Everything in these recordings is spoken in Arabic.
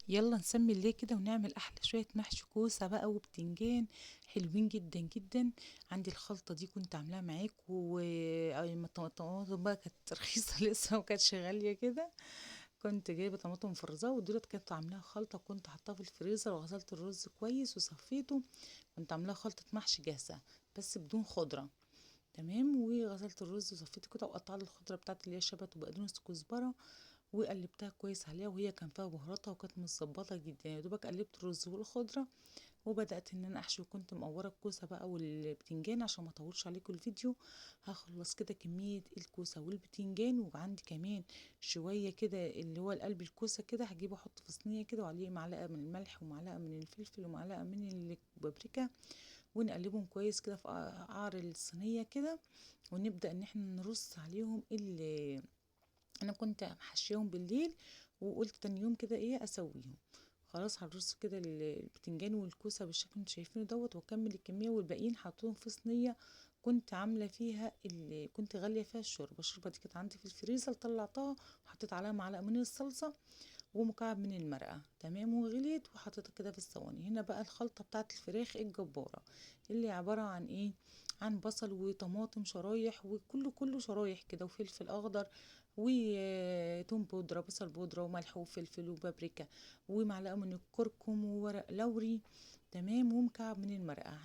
يلا نسمي الله كده ونعمل احلى شويه محشي كوسه بقى وبتنجان حلوين جدا جدا. عندي الخلطه دي كنت عاملاها معاك الطماطم بقى كانت رخيصه لسه ما كانتش غاليه كده. كنت جايبه طماطم مفرزه ودولت كنت عاملاها خلطه، وكنت حطاها في الفريزر وغسلت الرز كويس وصفيته. كنت عاملاها خلطه محشي جاهزه بس بدون خضره. تمام، وغسلت الرز وصفيته كده وقطعت الخضره بتاعتي اللي هي شبت وبقدونس وكزبره وقلبتها كويس عليها، وهي كان فيها بهاراتها وكانت متظبطه جدا. يا دوبك قلبت الرز والخضره وبدات ان انا احشي، وكنت مقوره الكوسه بقى والبتنجان عشان ما اطولش عليكم الفيديو. هخلص كده كميه الكوسه والبتنجان، وعندي كمان شويه كده اللي هو القلب الكوسه كده هجيبه احطه في صينيه كده وعليه معلقه من الملح ومعلقه من الفلفل ومعلقه من البابريكا، ونقلبهم كويس كده في قعر الصينيه كده. ونبدا ان احنا نرص عليهم انا كنت محشيهم بالليل، وقلت تاني يوم كده ايه اسويهم. خلاص هنرص كده البتنجان والكوسه بالشكل اللي انتوا شايفينه دوت، واكمل الكميه والباقيين حطيتهم في صينيه كنت عامله فيها اللي كنت غاليه فيها الشوربه دي كانت عندي في الفريزر، طلعتها وحطيت عليها معلقه من الصلصه ومكعب من المرقه. تمام، وغليت وحطيتها كده في الصواني. هنا بقى الخلطه بتاعت الفراخ الجباره اللي عباره عن ايه؟ عن بصل وطماطم شرايح وكله شرايح كده، وفلفل اخضر وتوم بودرة، بصل بودرة وملح وفلفل وبابريكا ومعلقة من الكركم وورق لوري. تمام، ومكعب من المرقة.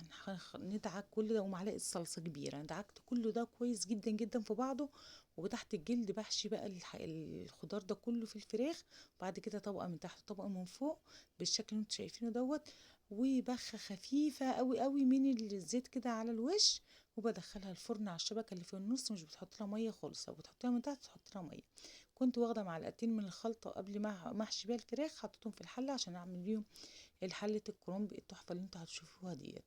ندعك كل ده ومعلقة صلصة كبيرة. دعكت كل ده كويس جدا جدا في بعضه، وتحت الجلد بحشي بقى الخضار ده كله في الفراخ. بعد كده طبقة من تحت طبقة من فوق بالشكل اللي انتوا شايفينه دوت. وبخة خفيفة قوي قوي من الزيت كده على الوش، وبدخلها الفرن على الشبكة اللي في النص. مش بتحط لها مية خالص، لو بتحطيها من تحت تحط لها مية. كنت واخدة معلقتين من الخلطة قبل ما احشي بيها الفراخ، حطيتهم في الحلة عشان اعمل بيهم الحلة الكرنب التحفة اللي انتوا هتشوفوها ديت.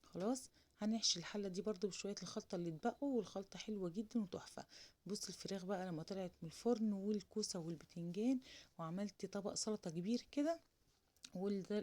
خلاص، هنحشي الحلة دي برضو بشوية الخلطة اللي اتبقوا، والخلطة حلوة جدا وتحفة. بص الفراخ بقى لما طلعت من الفرن والكوسة والبتنجان، وعملت طبق سلطة كبير كده، وده